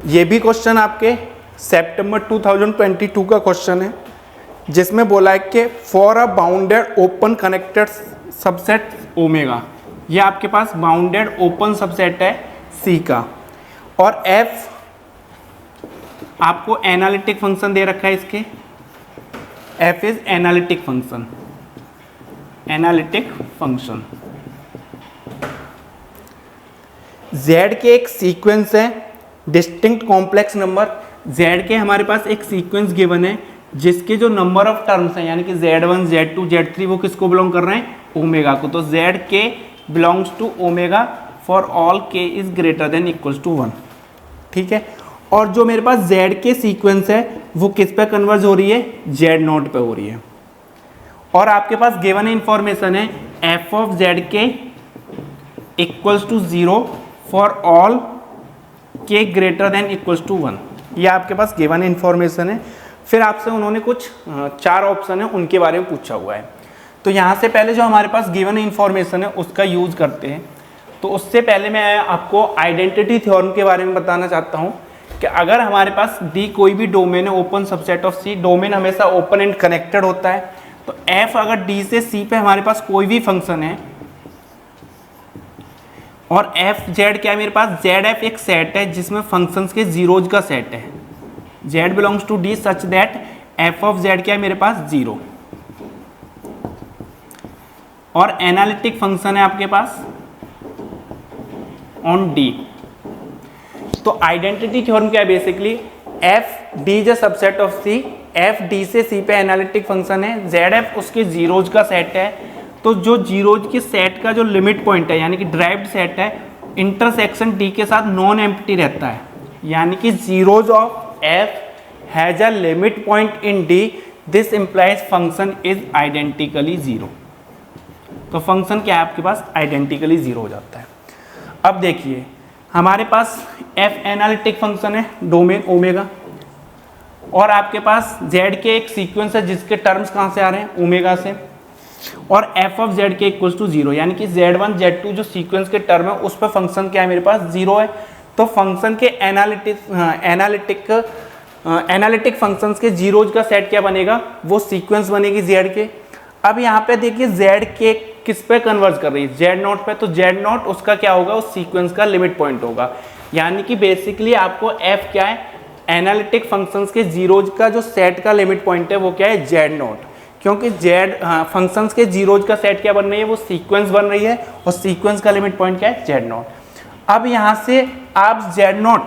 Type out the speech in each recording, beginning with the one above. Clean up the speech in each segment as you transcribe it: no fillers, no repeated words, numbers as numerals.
ये भी क्वेश्चन आपके सितंबर 2022 का क्वेश्चन है, जिसमें बोला है कि for a bounded open connected subset omega, ये आपके पास बाउंडेड ओपन सबसेट है सी का, और एफ आपको एनालिटिक फंक्शन दे रखा है इसके, F is analytic function, analytic function. Z के एक सीक्वेंस है डिस्टिंक्ट कॉम्प्लेक्स नंबर, जेड के हमारे पास एक सीक्वेंस गिवन है जिसके जो नंबर ऑफ टर्म्स हैं यानी कि Z1, Z2, Z3 वो किसको बिलोंग कर रहे हैं, ओमेगा को। तो z k belongs to omega for all k is greater than equals to 1, ठीक है। और जो मेरे पास जेड के सीक्वेंस है वो किस पे कन्वर्ज हो रही है, Z0 पे हो रही है। और आपके पास गिवन इंफॉर्मेशन है एफ ऑफ जेड के इक्वल्स टू 0 फॉर ऑल के ग्रेटर देन इक्वल्स टू 1, ये आपके पास गिवन इंफॉर्मेशन है। फिर आपसे उन्होंने कुछ 4 ऑप्शन है उनके बारे में पूछा हुआ है। तो यहाँ से पहले जो हमारे पास गिवन इंफॉर्मेशन है उसका यूज करते हैं। तो उससे पहले मैं आपको आइडेंटिटी थ्योरम के बारे में बताना चाहता हूँ कि अगर हमारे पास डी कोई भी डोमेन है open subset of C, domain हमेशा ओपन एंड कनेक्टेड होता है। तो एफ अगर डी से सी पे हमारे पास कोई भी फंक्शन है और एफ जेड क्या है मेरे पास, जेड एफ एक सेट है जिसमें फंक्शंस के जीरोज का सेट है, Z belongs to D such that F of Z क्या है मेरे पास 0, और एनालिटिक फंक्शन है आपके पास ऑन डी। तो आइडेंटिटी थ्योरम क्या है, basically F D is a subset of C, F D से सी पे एनालिटिक फंक्शन है, जेड एफ उसके जीरोज का सेट है। तो जो जीरोज के सेट का जो लिमिट पॉइंट है यानी कि ड्राइव्ड सेट है, इंटरसेक्शन डी के साथ नॉन एम्प्टी रहता है, यानी कि zeros of F has a limit point in D, this implies function is identically 0। तो फंक्शन क्या है आपके पास, आइडेंटिकली 0 हो जाता है। अब देखिए हमारे पास एफ एनालिटिक फंक्शन है डोमेन ओमेगा, और आपके पास जेड के एक सीक्वेंस है जिसके टर्म्स कहाँ से आ रहे हैं, ओमेगा से, और एफ ऑफ जेड के इक्वल्स टू 0, यानी कि Z1 Z2 जो सीक्वेंस के टर्म है उस पर फंक्शन क्या है मेरे पास 0 है। तो फंक्शन के एनालिटिक फंक्शंस के जीरोज का सेट क्या बनेगा, वो सीक्वेंस बनेगी जेड के। अब यहाँ पे देखिए जेड के किस पे कन्वर्ज कर रही है, Z0 पे, तो Z0 उसका क्या होगा, उस सीक्वेंस का लिमिट पॉइंट होगा। यानी कि बेसिकली आपको एफ क्या है, एनालिटिक फंक्शंस के जीरोज का जो सेट का लिमिट पॉइंट है वो क्या है, Z0, क्योंकि जेड फंक्शंस के जीरोज का सेट क्या बन रही है, वो सीक्वेंस बन रही है, और सीक्वेंस का लिमिट पॉइंट क्या है, Z0। अब यहाँ से आप Z0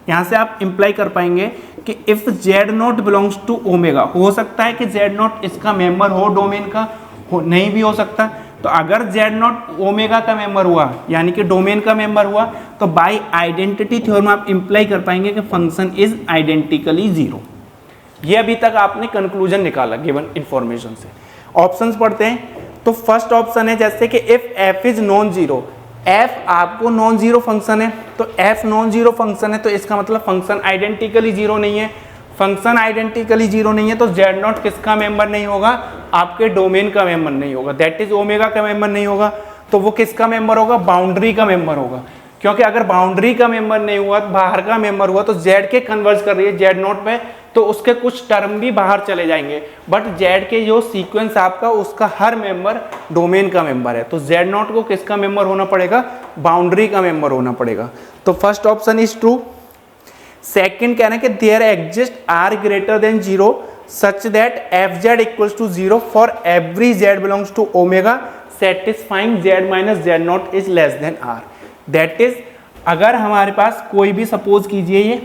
यहाँ से आप इंप्लाई कर पाएंगे कि if Z0 belongs to omega, हो सकता है कि Z0 इसका मेंबर हो डोमेन का, हो नहीं भी हो सकता। तो अगर Z0 ओमेगा का मेंबर हुआ यानी कि डोमेन का मेंबर हुआ, तो बाय आइडेंटिटी थ्योरम आप इंप्लाई कर पाएंगे कि फंक्शन इज आइडेंटिकली 0। ये अभी तक आपने कंक्लूजन निकाला गिवन इंफॉर्मेशन से। ऑप्शंस पढ़ते हैं। तो फर्स्ट ऑप्शन है जैसे कि if F is non zero, F आपको नॉन जीरो फंक्शन है, तो एफ नॉन जीरो फंक्शन है तो इसका मतलब फंक्शन आइडेंटिकली 0 नहीं है। फंक्शन आइडेंटिकली 0 नहीं है तो Z0 किसका मेंबर नहीं होगा, आपके डोमेन का मेंबर नहीं होगा, दैट इज ओमेगा का मेंबर नहीं होगा। तो वो किसका मेंबर होगा, बाउंड्री का मेंबर होगा, क्योंकि अगर बाउंड्री का मेंबर नहीं हुआ, बाहर का मेंबर हुआ, तो Z के कन्वर्ज कर रही है Z0 पे, तो उसके कुछ टर्म भी बाहर चले जाएंगे। बट Z के जो सीक्वेंस आपका उसका हर मेंबर डोमेन का मेंबर है, तो Z0 को किसका मेंबर होना पड़ेगा, बाउंड्री का मेंबर होना पड़ेगा। तो first option is true. Second कहना है कि there exist R greater than 0 such that F Z equals to 0 for every Z belongs to omega satisfying Z minus Z0 is less than R. That is अगर हमारे पास कोई भी suppose कीजिए ये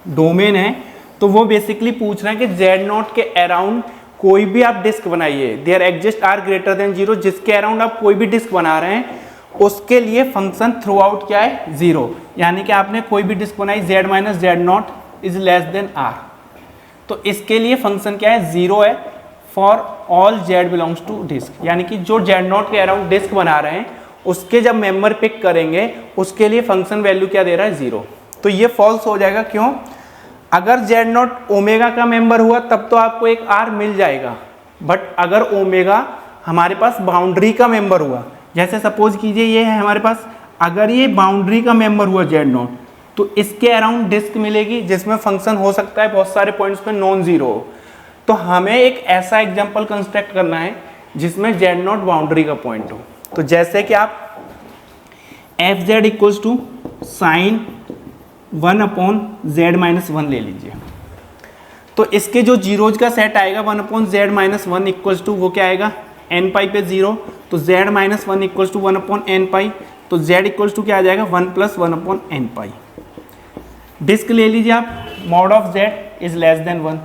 domain है, तो वो बेसिकली पूछ रहे हैं कि Z0 के अराउंड कोई भी आप डिस्क बनाइए, there exist R greater than 0, जिसके अराउंड आप कोई भी डिस्क बना रहे हैं उसके लिए फंक्शन थ्रू आउट क्या है, 0। यानी कि आपने कोई भी डिस्क बनाई Z minus Z0 is less than R, तो इसके लिए फंक्शन क्या है, 0 है for all Z belongs to disk. यानी कि जो Z0 के अराउंड डिस्क बना रहे हैं उसके जब मेंबर पिक करेंगे उसके लिए फंक्शन वैल्यू क्या दे रहा है, 0। तो ये फॉल्स हो जाएगा। क्यों, अगर Z0 ओमेगा का मेंबर हुआ तब तो आपको एक R मिल जाएगा, बट अगर ओमेगा हमारे पास बाउंड्री का मेंबर हुआ, जैसे सपोज कीजिए ये है हमारे पास, अगर ये बाउंड्री का मेंबर हुआ Z0, तो इसके अराउंड डिस्क मिलेगी जिसमें फंक्शन हो सकता है बहुत सारे पॉइंट्स पे नॉन जीरो हो। तो हमें एक ऐसा एग्जांपल कंस्ट्रक्ट करना है जिसमें z0 बाउंड्री का पॉइंट हो। तो जैसे कि आप fz equals to sign 1/z-1 ले लीजिए, तो इसके जो जीरोज का सेट आएगा 1/z-1 इक्वल्स टू वो क्या आएगा n पाई पे 0, तो z-1 इक्वल्स टू 1/n पाई, तो z इक्वल्स टू क्या आ जाएगा 1 + 1/n पाई। डिस्क ले लीजिए आप, mod of z is less than 1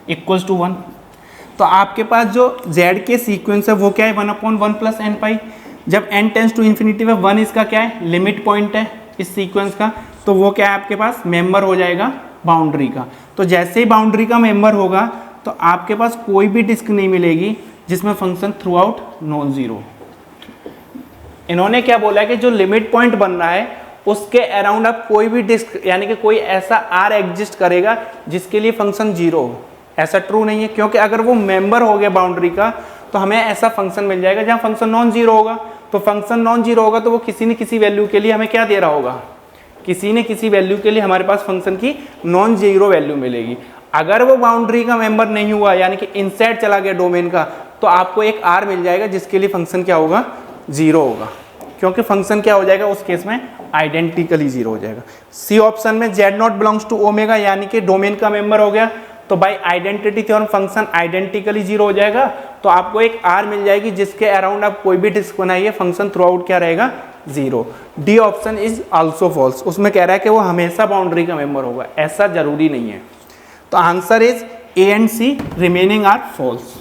equals to 1, तो आपके पास जो z के सीक्वेंस है वो क्या है 1/1 + n पाई। जब n टेंस टू इन्फिनिटी में 1 इसका क्या है लिमिट पॉइंट है इस सीक्वेंस का, तो वो क्या है आपके पास मेंबर हो जाएगा बाउंड्री का। तो जैसे ही बाउंड्री का मेंबर होगा तो आपके पास कोई भी डिस्क नहीं मिलेगी जिसमें function through out non zero. इन्होंने क्या बोला है कि जो लिमिट पॉइंट बन रहा है उसके अराउंड आप कोई भी डिस्क यानी कि कोई ऐसा आर एग्जिस्ट करेगा जिसके लिए फंक्शन जीरो हो। ऐसा ट्रू नहीं है, क्योंकि अगर वो मेंबर हो गया बाउंड्री का तो हमें ऐसा फंक्शन मिल जाएगा जहां फंक्शन नॉन जीरो होगा। तो फंक्शन नॉन जीरो होगा तो वो किसी न किसी वैल्यू के लिए हमें क्या दे रहा होगा, किसी न किसी वैल्यू के लिए हमारे पास फंक्शन की नॉन जीरो वैल्यू मिलेगी। अगर वो बाउंड्री का मेंबर नहीं हुआ यानी कि इनसाइड चला गया डोमेन का, तो आपको एक आर मिल जाएगा जिसके लिए फंक्शन क्या होगा जीरो होगा, क्योंकि फंक्शन क्या हो जाएगा उस केस में आइडेंटिकली जीरो हो जाएगा। सी ऑप्शन में z0 बिलोंग्स टू ओमेगा यानी कि डोमेन का मेंबर हो गया, तो by identity theorem function identically zero हो जाएगा। तो आपको एक आर मिल जाएगी जिसके अराउंड आप कोई भी डिस्क बनाइए फंक्शन थ्रू आउट क्या रहेगा zero. D option is also false, उसमें कह रहा है कि वो हमेशा बाउंड्री का मेंबर होगा, ऐसा जरूरी नहीं है। तो answer is A and C remaining are false.